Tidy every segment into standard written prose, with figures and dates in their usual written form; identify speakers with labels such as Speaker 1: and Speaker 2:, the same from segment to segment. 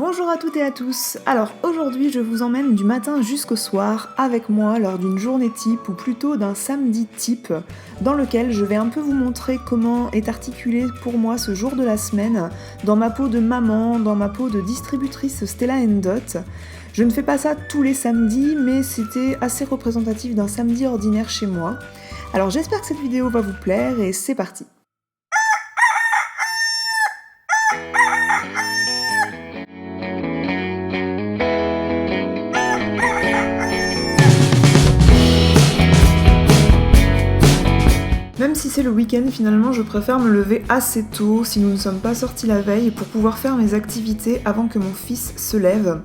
Speaker 1: Bonjour à toutes et à tous. Alors aujourd'hui je vous emmène du matin jusqu'au soir avec moi lors d'une journée type ou plutôt d'un samedi type dans lequel je vais un peu vous montrer comment est articulé pour moi ce jour de la semaine dans ma peau de maman, dans ma peau de distributrice Stella & Dot. Je ne fais pas ça tous les samedis mais c'était assez représentatif d'un samedi ordinaire chez moi. Alors j'espère que cette vidéo va vous plaire et c'est parti. Même si c'est le week-end, finalement, je préfère me lever assez tôt si nous ne sommes pas sortis la veille pour pouvoir faire mes activités avant que mon fils se lève.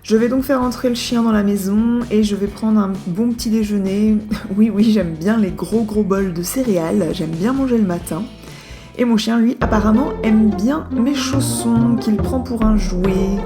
Speaker 1: Je vais donc faire entrer le chien dans la maison et je vais prendre un bon petit déjeuner. Oui, j'aime bien les gros bols de céréales, j'aime bien manger le matin. Et mon chien, lui, apparemment, aime bien mes chaussons qu'il prend pour un jouet.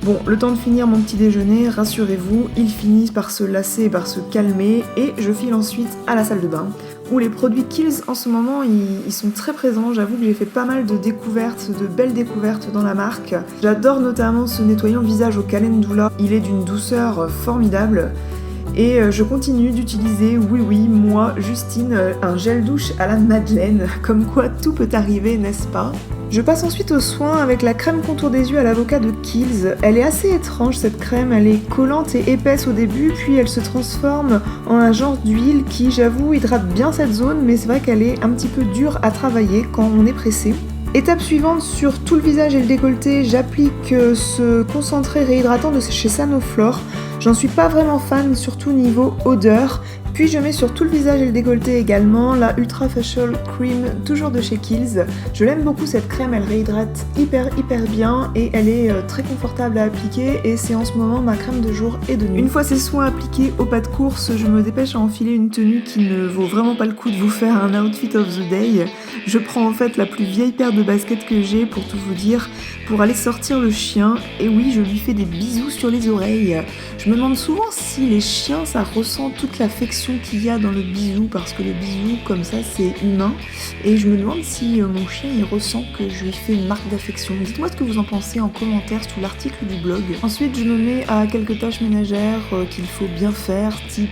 Speaker 1: Bon, le temps de finir mon petit déjeuner, rassurez-vous, ils finissent par se lasser et par se calmer et je file ensuite à la salle de bain où les produits Kiehl's en ce moment ils sont très présents. J'avoue que j'ai fait pas mal de découvertes, de belles découvertes dans la marque. J'adore notamment ce nettoyant visage au calendula, il est d'une douceur formidable. Et je continue d'utiliser, oui, moi, Justine, un gel douche à la Madeleine, comme quoi tout peut arriver, n'est-ce pas ? Je passe ensuite aux soins avec la crème contour des yeux à l'avocat de Kiehl's. Elle est assez étrange cette crème, elle est collante et épaisse au début, puis elle se transforme en un genre d'huile qui, j'avoue, hydrate bien cette zone, mais c'est vrai qu'elle est un petit peu dure à travailler quand on est pressé. Étape suivante, sur tout le visage et le décolleté, j'applique ce concentré réhydratant de chez Sanoflore. J'en suis pas vraiment fan, surtout niveau odeur. Puis je mets sur tout le visage et le décolleté également la Ultra Facial Cream, toujours de chez Kiehl's. Je l'aime beaucoup cette crème, elle réhydrate hyper bien et elle est très confortable à appliquer et c'est en ce moment ma crème de jour et de nuit. Une fois ces soins appliqués au pas de course, je me dépêche à enfiler une tenue qui ne vaut vraiment pas le coup de vous faire un outfit of the day. Je prends en fait la plus vieille paire de baskets que j'ai pour tout vous dire, pour aller sortir le chien et oui, je lui fais des bisous sur les oreilles. Je me demande souvent si les chiens ça ressent toute l'affection qu'il y a dans le bisou parce que le bisou comme ça c'est humain et je me demande si mon chien il ressent que je lui fais une marque d'affection. Dites-moi ce que vous en pensez en commentaire sous l'article du blog. Ensuite je me mets à quelques tâches ménagères qu'il faut bien faire, type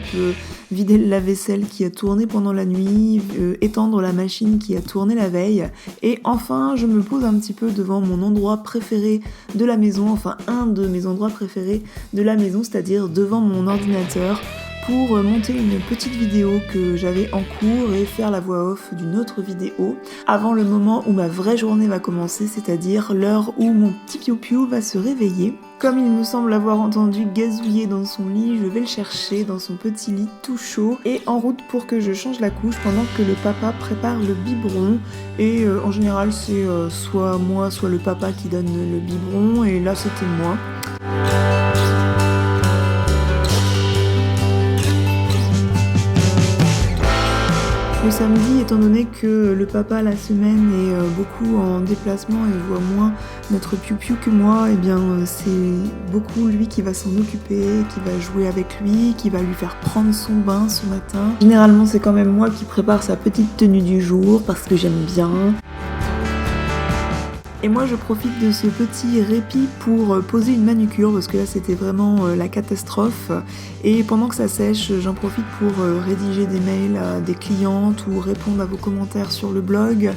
Speaker 1: vider le lave-vaisselle qui a tourné pendant la nuit, étendre la machine qui a tourné la veille et enfin je me pose un petit peu devant mon endroit préféré de la maison, enfin un de mes endroits préférés de la maison, c'est-à-dire devant mon ordinateur pour monter une petite vidéo que j'avais en cours et faire la voix off d'une autre vidéo avant le moment où ma vraie journée va commencer, c'est-à-dire l'heure où mon petit piou-piou va se réveiller. Comme il me semble avoir entendu gazouiller dans son lit, je vais le chercher dans son petit lit tout chaud et en route pour que je change la couche pendant que le papa prépare le biberon. Et en général c'est soit moi soit le papa qui donne le biberon et là c'était moi. Le samedi, étant donné que le papa la semaine est beaucoup en déplacement et voit moins notre piou-piou que moi, et bien c'est beaucoup lui qui va s'en occuper, qui va jouer avec lui, qui va lui faire prendre son bain ce matin. Généralement c'est quand même moi qui prépare sa petite tenue du jour parce que j'aime bien. Et moi je profite de ce petit répit pour poser une manucure parce que là c'était vraiment la catastrophe et pendant que ça sèche j'en profite pour rédiger des mails à des clientes ou répondre à vos commentaires sur le blog.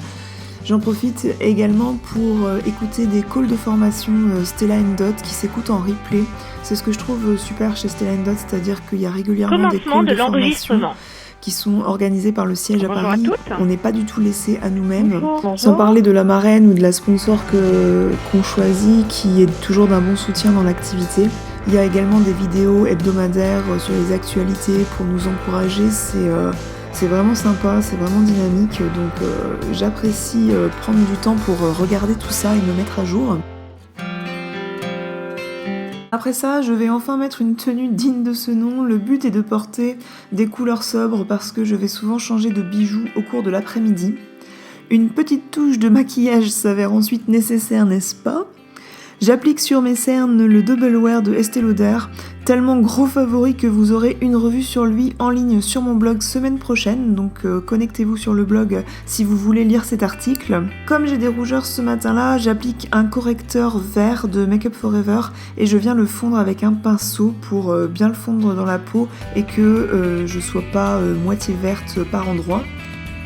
Speaker 1: J'en profite également pour écouter des calls de formation Stella & Dot qui s'écoutent en replay. C'est ce que je trouve super chez Stella & Dot, c'est-à-dire qu'il y a régulièrement des calls de formation qui sont organisés par le siège à Paris. On n'est pas du tout laissé à nous-mêmes. Sans parler de la marraine ou de la sponsor qu'on choisit, qui est toujours d'un bon soutien dans l'activité. Il y a également des vidéos hebdomadaires sur les actualités pour nous encourager. C'est vraiment sympa, c'est vraiment dynamique. Donc j'apprécie prendre du temps pour regarder tout ça et me mettre à jour. Après ça, je vais enfin mettre une tenue digne de ce nom. Le but est de porter des couleurs sobres parce que je vais souvent changer de bijoux au cours de l'après-midi. Une petite touche de maquillage s'avère ensuite nécessaire, n'est-ce pas ? J'applique sur mes cernes le Double Wear de Estée Lauder, tellement gros favori que vous aurez une revue sur lui en ligne sur mon blog semaine prochaine, donc connectez-vous sur le blog si vous voulez lire cet article. Comme j'ai des rougeurs ce matin-là, j'applique un correcteur vert de Make Up For Ever et je viens le fondre avec un pinceau pour bien le fondre dans la peau et que je sois pas moitié verte par endroits.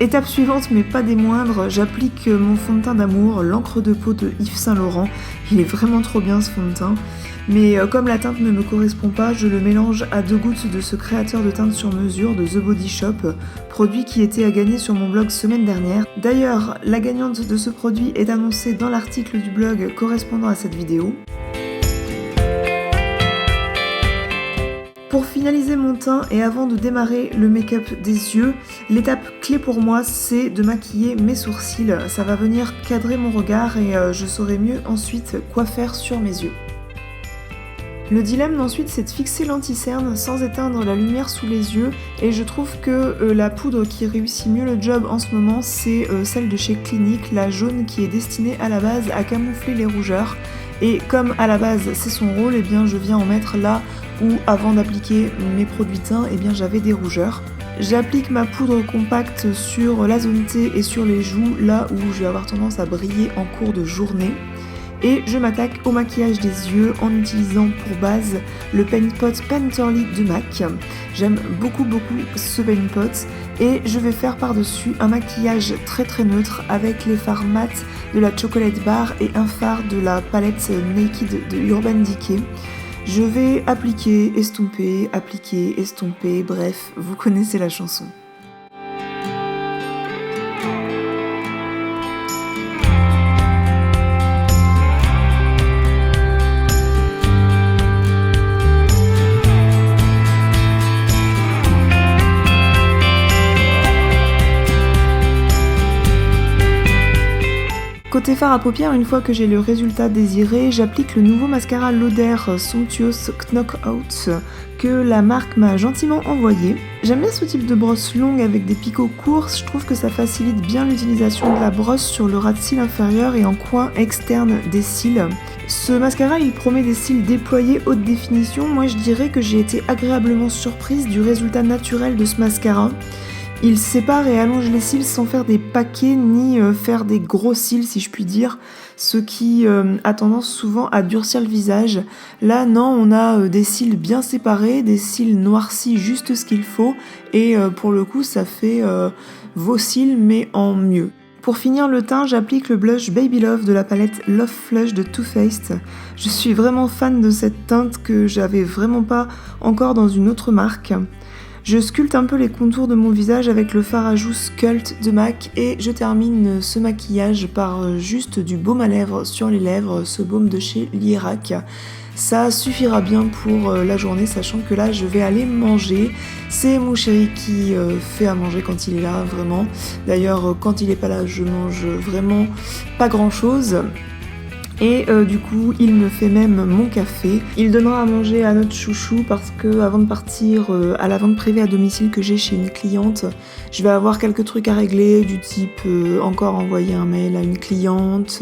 Speaker 1: Étape suivante, mais pas des moindres, j'applique mon fond de teint d'amour, l'encre de peau de Yves Saint Laurent. Il est vraiment trop bien ce fond de teint. Mais comme la teinte ne me correspond pas, je le mélange à 2 gouttes de ce créateur de teinte sur mesure de The Body Shop, produit qui était à gagner sur mon blog semaine dernière. D'ailleurs, la gagnante de ce produit est annoncée dans l'article du blog correspondant à cette vidéo. Pour finaliser mon teint et avant de démarrer le make-up des yeux, l'étape clé pour moi c'est de maquiller mes sourcils. Ça va venir cadrer mon regard et je saurai mieux ensuite quoi faire sur mes yeux. Le dilemme ensuite c'est de fixer l'anti-cerne sans éteindre la lumière sous les yeux et je trouve que la poudre qui réussit mieux le job en ce moment c'est celle de chez Clinique, la jaune qui est destinée à la base à camoufler les rougeurs. Et comme à la base c'est son rôle, et bien je viens en mettre là où avant d'appliquer mes produits teints, et bien j'avais des rougeurs. J'applique ma poudre compacte sur la zone T et sur les joues, là où je vais avoir tendance à briller en cours de journée. Et je m'attaque au maquillage des yeux en utilisant pour base le Paint Pot Painterly de MAC. J'aime beaucoup ce Paint Pot et je vais faire par-dessus un maquillage très neutre avec les fards mat de la Chocolate Bar et un fard de la palette Naked de Urban Decay. Je vais appliquer, estomper, bref, vous connaissez la chanson. Côté fard à paupières, une fois que j'ai le résultat désiré, j'applique le nouveau mascara Lauder Somptuous Knockout que la marque m'a gentiment envoyé. J'aime bien ce type de brosse longue avec des picots courts, je trouve que ça facilite bien l'utilisation de la brosse sur le ras de cils inférieur et en coin externe des cils. Ce mascara il promet des cils déployés haute définition, moi je dirais que j'ai été agréablement surprise du résultat naturel de ce mascara. Il sépare et allonge les cils sans faire des paquets ni faire des gros cils si je puis dire, ce qui a tendance souvent à durcir le visage. Là non, on a des cils bien séparés, des cils noircis juste ce qu'il faut et pour le coup ça fait vos cils mais en mieux. Pour finir le teint, j'applique le blush Baby Love de la palette Love Flush de Too Faced. Je suis vraiment fan de cette teinte que j'avais vraiment pas encore dans une autre marque. Je sculpte un peu les contours de mon visage avec le fard à joues Sculpt de MAC et je termine ce maquillage par juste du baume à lèvres sur les lèvres, ce baume de chez Lierac. Ça suffira bien pour la journée, sachant que là je vais aller manger. C'est mon chéri qui fait à manger quand il est là, vraiment. D'ailleurs quand il est pas là je mange vraiment pas grand chose. Et du coup il me fait même mon café. Il donnera à manger à notre chouchou parce que avant de partir à la vente privée à domicile que j'ai chez une cliente, je vais avoir quelques trucs à régler du type encore envoyer un mail à une cliente,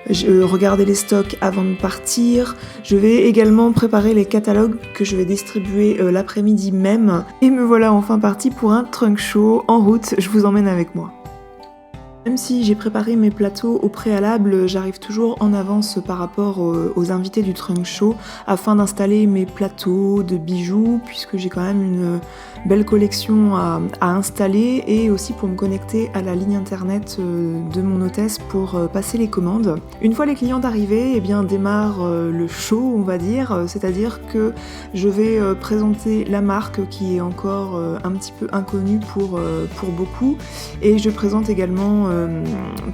Speaker 1: regarder les stocks avant de partir. Je vais également préparer les catalogues que je vais distribuer l'après-midi même. Et me voilà enfin partie pour un trunk show. En route, je vous emmène avec moi. Même si j'ai préparé mes plateaux au préalable, j'arrive toujours en avance par rapport aux invités du trunk show afin d'installer mes plateaux de bijoux puisque j'ai quand même une belle collection à installer et aussi pour me connecter à la ligne internet de mon hôtesse pour passer les commandes. Une fois les clientes arrivées, eh bien démarre le show on va dire, c'est-à-dire que je vais présenter la marque qui est encore un petit peu inconnue pour beaucoup et je présente également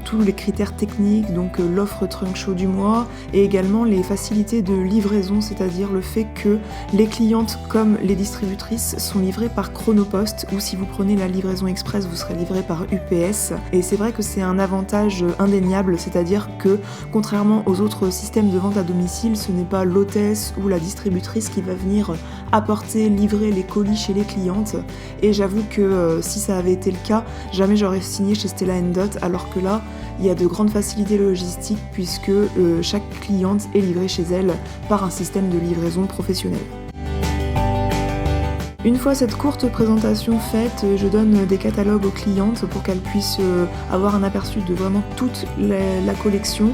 Speaker 1: tous les critères techniques, donc l'offre trunk show du mois et également les facilités de livraison, c'est-à-dire le fait que les clientes comme les distributrices sont livrées par Chronopost ou si vous prenez la livraison express vous serez livré par UPS et c'est vrai que c'est un avantage indéniable, c'est-à-dire que contrairement aux autres systèmes de vente à domicile, ce n'est pas l'hôtesse ou la distributrice qui va venir apporter, livrer les colis chez les clientes. Et j'avoue que si ça avait été le cas, jamais j'aurais signé chez Stella & Dot, alors que là, il y a de grandes facilités logistiques puisque chaque cliente est livrée chez elle par un système de livraison professionnel. Une fois cette courte présentation faite, je donne des catalogues aux clientes pour qu'elles puissent avoir un aperçu de vraiment toute la collection.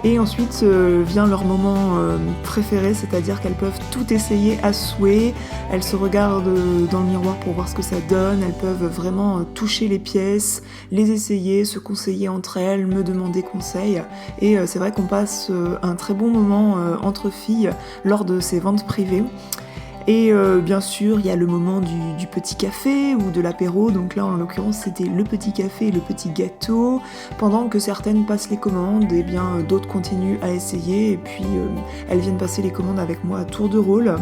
Speaker 1: Et ensuite vient leur moment préféré, c'est-à-dire qu'elles peuvent tout essayer à souhait. Elles se regardent dans le miroir pour voir ce que ça donne. Elles peuvent vraiment toucher les pièces, les essayer, se conseiller entre elles, me demander conseil. Et c'est vrai qu'on passe un très bon moment entre filles lors de ces ventes privées. Et bien sûr, il y a le moment du petit café ou de l'apéro, donc là en l'occurrence c'était le petit café et le petit gâteau. Pendant que certaines passent les commandes, et bien d'autres continuent à essayer et puis elles viennent passer les commandes avec moi à tour de rôle.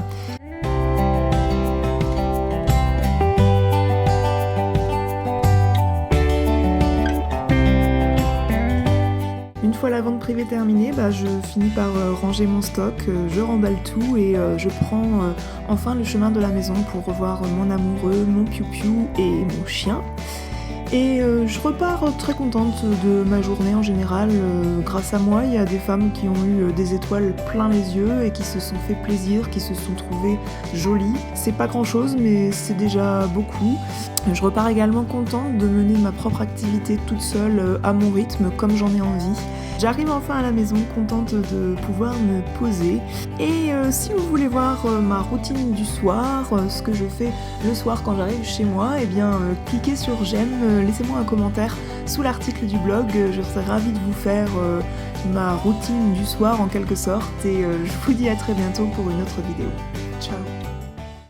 Speaker 1: Une fois la vente privée terminée, je finis par ranger mon stock, je remballe tout et je prends enfin le chemin de la maison pour revoir mon amoureux, mon piou-piou et mon chien. Et je repars très contente de ma journée en général. Grâce à moi, il y a des femmes qui ont eu des étoiles plein les yeux et qui se sont fait plaisir, qui se sont trouvées jolies. C'est pas grand chose, mais c'est déjà beaucoup. Je repars également contente de mener ma propre activité toute seule à mon rythme, comme j'en ai envie. J'arrive enfin à la maison, contente de pouvoir me poser. Et si vous voulez voir ma routine du soir, ce que je fais le soir quand j'arrive chez moi, eh bien cliquez sur j'aime, laissez-moi un commentaire sous l'article du blog. Je serai ravie de vous faire ma routine du soir en quelque sorte. Et je vous dis à très bientôt pour une autre vidéo. Ciao!